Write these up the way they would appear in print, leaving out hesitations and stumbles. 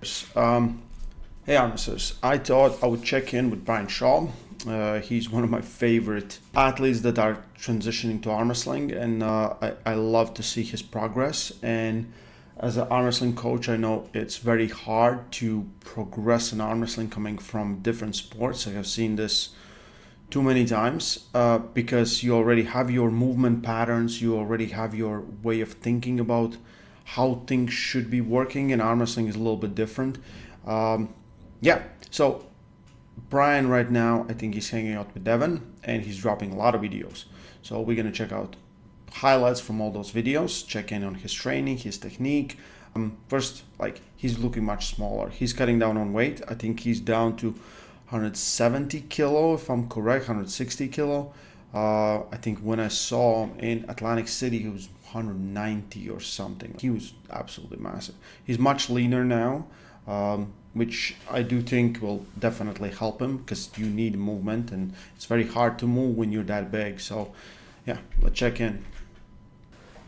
Hey Armwrestlers, I thought I would check in with Brian Shaw. He's one of my favorite athletes that are transitioning to arm wrestling, and I love to see his progress. And as an arm wrestling coach, I know it's very hard to progress in arm wrestling coming from different sports. I have seen this too many times because you already have your movement patterns, you already have your way of thinking about how things should be working, and arm wrestling is a little bit different. So Brian right now, I think he's hanging out with Devon and he's dropping a lot of videos. So we're gonna check out highlights from all those videos, check in on his training, his technique. First, he's looking much smaller. He's cutting down on weight. I think he's down to 170 kilo, if I'm correct, 160 kilo. I think when I saw him in Atlantic City, he was 190 or something. He was absolutely massive. He's much leaner now, which I do think will definitely help him because you need movement and it's very hard to move when you're that big. So yeah, let's check in.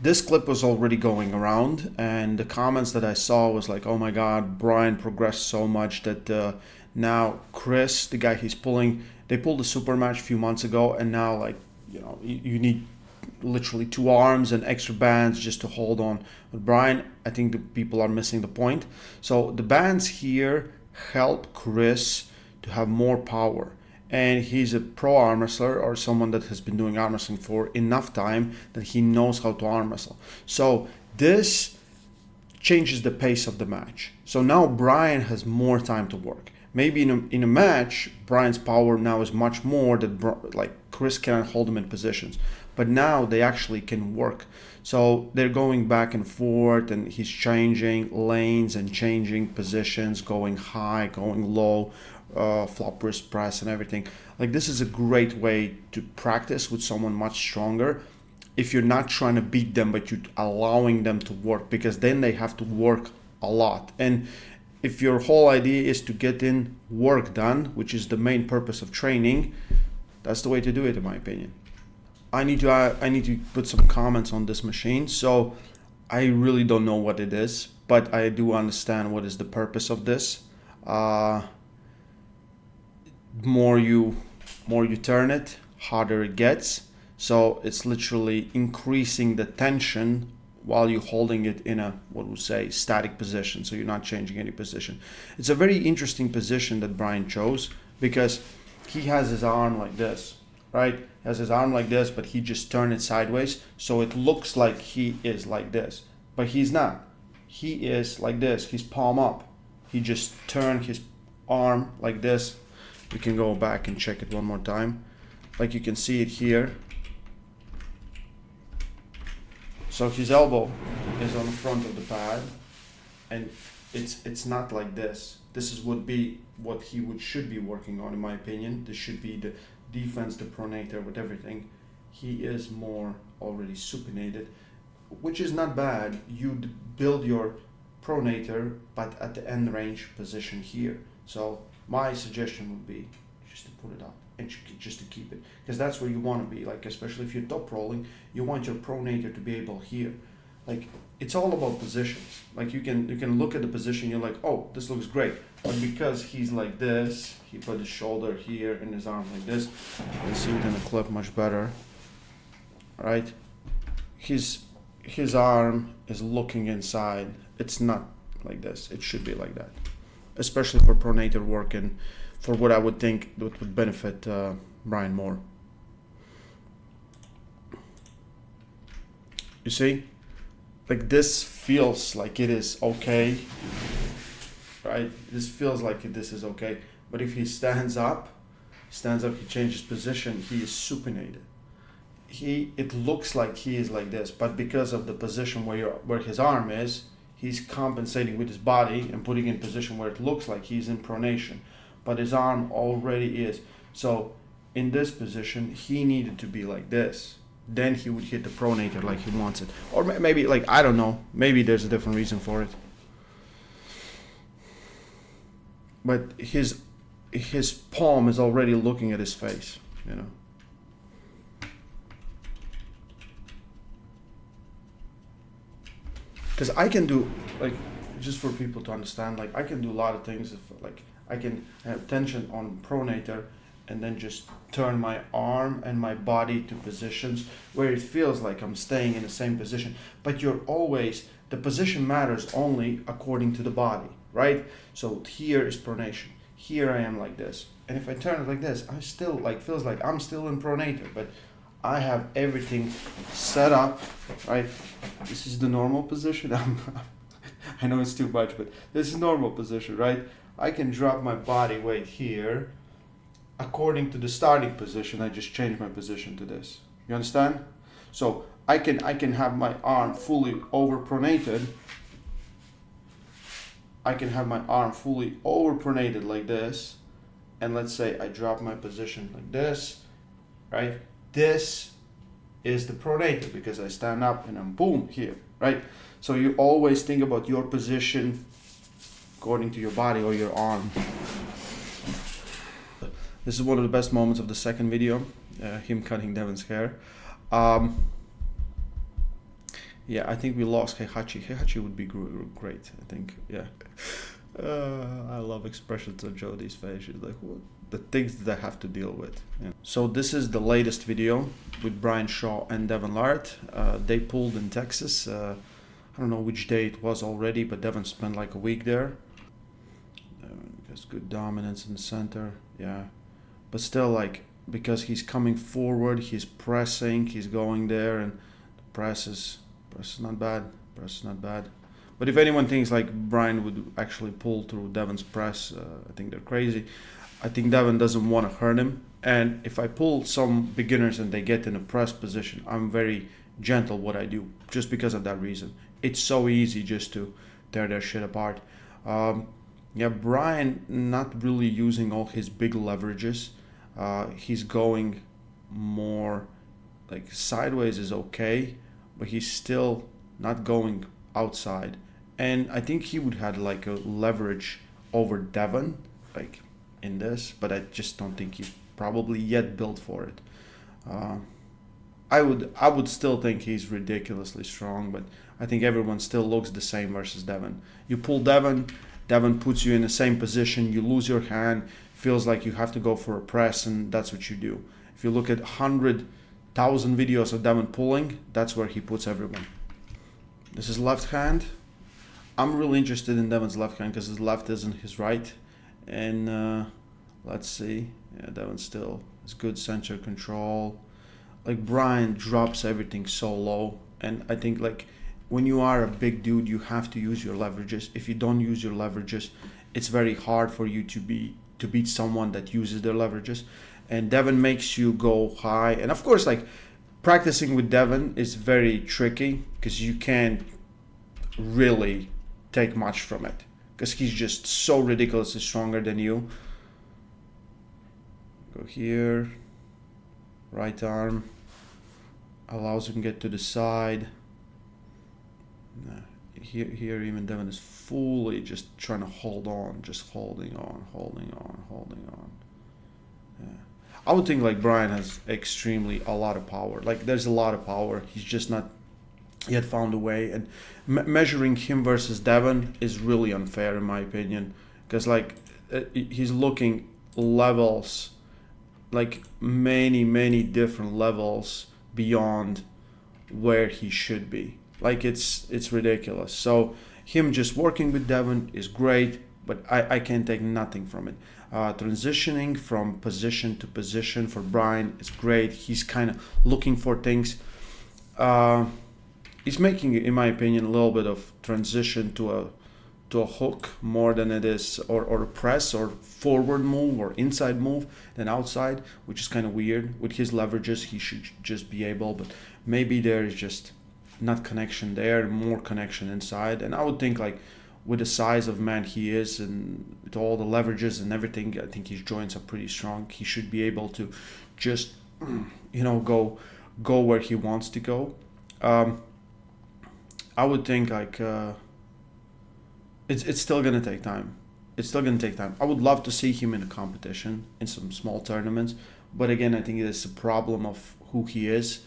This clip was already going around and the comments that I saw was like, oh my God, Brian progressed so much that now Chris, the guy he's pulling, they pulled a super match a few months ago, and now you need literally 2 arms and extra bands just to hold on. With Brian, I think the people are missing the point. So the bands here help Chris to have more power, and he's a pro arm wrestler or someone that has been doing arm wrestling for enough time that he knows how to arm wrestle. So this changes the pace of the match. So now Brian has more time to work. Maybe in a match, Brian's power now is much more that Chris can't hold him in positions. But now they actually can work. So they're going back and forth, and he's changing lanes and changing positions, going high, going low, flop wrist press and everything. This is a great way to practice with someone much stronger if you're not trying to beat them, but you're allowing them to work, because then they have to work a lot. And if your whole idea is to get in work done, which is the main purpose of training, that's the way to do it, in my opinion. I need to put some comments on this machine. So I really don't know what it is, but I do understand what is the purpose of this. More you turn it, harder it gets. So it's literally increasing the tension while you're holding it in a, what we say, static position. So you're not changing any position. It's a very interesting position that Brian chose, because he has his arm like this, right? He has his arm like this, but he just turned it sideways. So it looks like he is like this, but he's not. He is like this, he's palm up. He just turned his arm like this. We can go back and check it one more time. You can see it here. So his elbow is on the front of the pad, and it's not like this. This is what he should be working on, in my opinion. This should be the defense, the pronator with everything. He is more already supinated, which is not bad. You build your pronator, but at the end range position here. So my suggestion would be just to put it up and just to keep it, because that's where you want to be. Especially if you're top rolling, you want your pronator to be able here. It's all about positions. You can look at the position, you're like, oh, this looks great, but because he's like this, he put his shoulder here and his arm like this. You can see it in the clip much better, right? His arm is looking inside. It's not like this. It should be like that, especially for pronator work and for what I would think that would benefit Brian more. You see? This feels like it is okay, right? This feels like this is okay. But if he stands up, he changes position, he is supinated. It looks like he is like this, but because of the position where his arm is, he's compensating with his body and putting in position where it looks like he's in pronation, but his arm already is. So in this position, he needed to be like this. Then he would hit the pronator like he wants it. Or maybe, I don't know, maybe there's a different reason for it. But his palm is already looking at his face, Because I can do, just for people to understand, like I can do a lot of things. If like I can have tension on pronator and then just turn my arm and my body to positions where it feels like I'm staying in the same position. But the position matters only according to the body, right? So here is pronation. Here I am like this. And if I turn it like this, I still feels like I'm still in pronator, but I have everything set up, right? This is the normal position. I know it's too much, but this is normal position, right? I can drop my body weight here. According to the starting position, I just change my position to this. You understand? So I can have my arm fully overpronated. I can have my arm fully overpronated like this. And let's say I drop my position like this, right? This is the pronator because I stand up and I'm boom here, right? So you always think about your position according to your body or your arm. This is one of the best moments of the second video, him cutting Devon's hair. Yeah, I think we lost Heihachi. Heihachi would be great, I think, yeah. I love expressions of Jody's face. She's like, what? The things that I have to deal with. Yeah. So this is the latest video with Brian Shaw and Devon Larratt. They pulled in Texas. I don't know which day it was already, but Devon spent like a week there. Has good dominance in the center, yeah. But still, like, because he's coming forward, he's pressing, he's going there, and the press is not bad. Press is not bad. But if anyone thinks like Brian would actually pull through Devon's press, I think they're crazy. I think Devon doesn't want to hurt him. And if I pull some beginners and they get in a press position, I'm very gentle what I do, just because of that reason. It's so easy just to tear their shit apart. Yeah, Brian not really using all his big leverages. He's going more like sideways is okay, but he's still not going outside. And I think he would have like a leverage over Devon, like in this, but I just don't think he's probably yet built for it. I would still think he's ridiculously strong, but I think everyone still looks the same versus Devon. You pull Devon puts you in the same position, you lose your hand, feels like you have to go for a press, and that's what you do. If you look at 100,000 videos of Devon pulling, that's where he puts everyone. This is left hand. I'm really interested in Devon's left hand because his left isn't his right. And let's see. Yeah, Devon still has good center control. Like Brian drops everything so low. And I think like when you are a big dude, you have to use your leverages. If you don't use your leverages, it's very hard for you to beat someone that uses their leverages. And Devon makes you go high. And of course, like practicing with Devon is very tricky because you can't really take much from it because he's just so ridiculously stronger than you. Go here, right arm, allows him to get to the side. Here even Devon is fully just trying to hold on, just holding on. Yeah. I would think like Brian has a lot of power. Like there's a lot of power. He's just not yet found a way. And measuring him versus Devon is really unfair in my opinion, because like he's looking levels, like many different levels beyond where he should be. Like it's ridiculous. So him just working with Devon is great, but I can't take nothing from it. Transitioning from position to position for Brian is great. He's kind of looking for things. He's making, in my opinion, a little bit of transition to a hook more than it is, or a press or forward move or inside move than outside, which is kind of weird. With his leverages, he should just be able, but maybe there is just not connection there, more connection inside. And I would think like with the size of man he is and with all the leverages and everything, I think his joints are pretty strong. He should be able to just, go where he wants to go. I would think like it's still gonna take time. I would love to see him in a competition in some small tournaments, but again, I think it's a problem of who he is.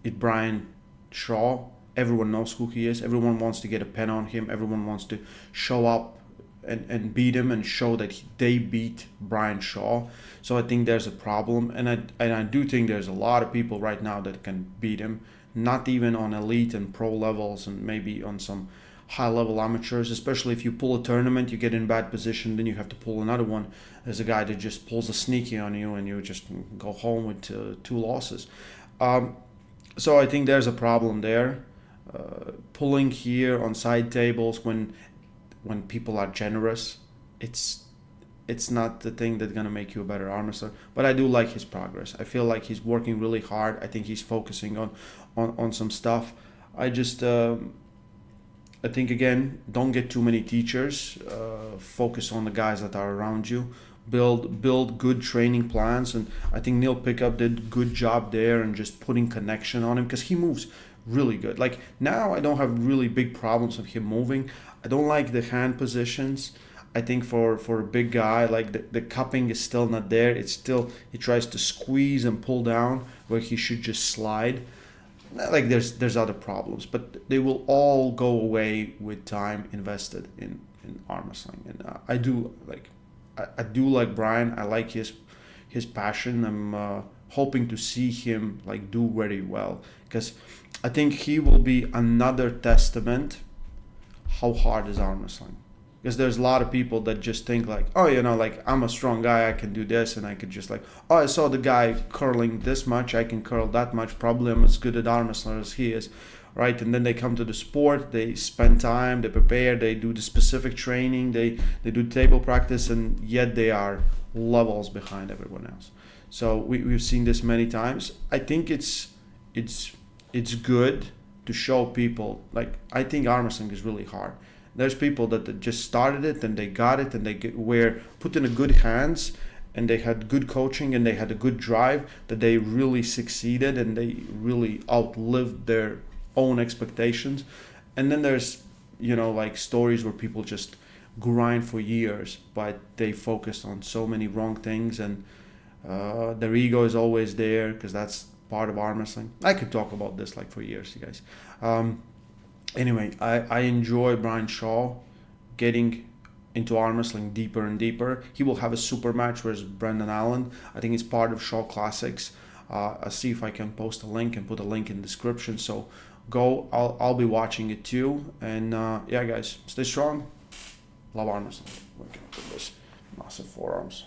Brian Shaw everyone knows who he is. Everyone wants to get a pen on him. Everyone wants to show up and beat him and show that they beat Brian Shaw. So I think there's a problem, and I do think there's a lot of people right now that can beat him, not even on elite and pro levels, and maybe on some high level amateurs. Especially if you pull a tournament, you get in bad position, then you have to pull another one. There's a guy that just pulls a sneaky on you, and you just go home with 2 losses. So I think there's a problem there. Pulling here on side tables when people are generous, it's not the thing that's gonna make you a better arm wrestler. But I do like his progress. I feel like he's working really hard. I think he's focusing on some stuff. I think, again, don't get too many teachers. Focus on the guys that are around you. Build good training plans, and I think Neil Pickup did a good job there and just putting connection on him, because he moves really good. Like, now I don't have really big problems with him moving. I don't like the hand positions. I think for a big guy, like the cupping is still not there. It's still, he tries to squeeze and pull down where he should just slide. Like, there's other problems, but they will all go away with time invested in arm wrestling. And I do like Brian. I like his passion. I'm hoping to see him like do very well, because I think he will be another testament how hard is arm wrestling. Because there's a lot of people that just think like, oh, like, I'm a strong guy, I can do this, and I could just like, oh, I saw the guy curling this much, I can curl that much, probably I'm as good at arm wrestler as he is, right? And then they come to the sport, they spend time, they prepare, they do the specific training, they do table practice, and yet they are levels behind everyone else. So we've seen this many times. I think it's good to show people, like, I think arm wrestling is really hard. There's people that just started it and they got it and they were put in a good hands, and they had good coaching and they had a good drive, that they really succeeded and they really outlived their own expectations. And then there's, like, stories where people just grind for years, but they focus on so many wrong things, and their ego is always there, because that's part of arm wrestling. I could talk about this like for years, you guys. Anyway, I enjoy Brian Shaw getting into arm wrestling deeper and deeper. He will have a super match versus Brendan Allen. I think it's part of Shaw Classics. I'll see if I can post a link and put a link in the description. So go, I'll be watching it too. And yeah, guys, stay strong. Love arm wrestling. Look at this, massive forearms.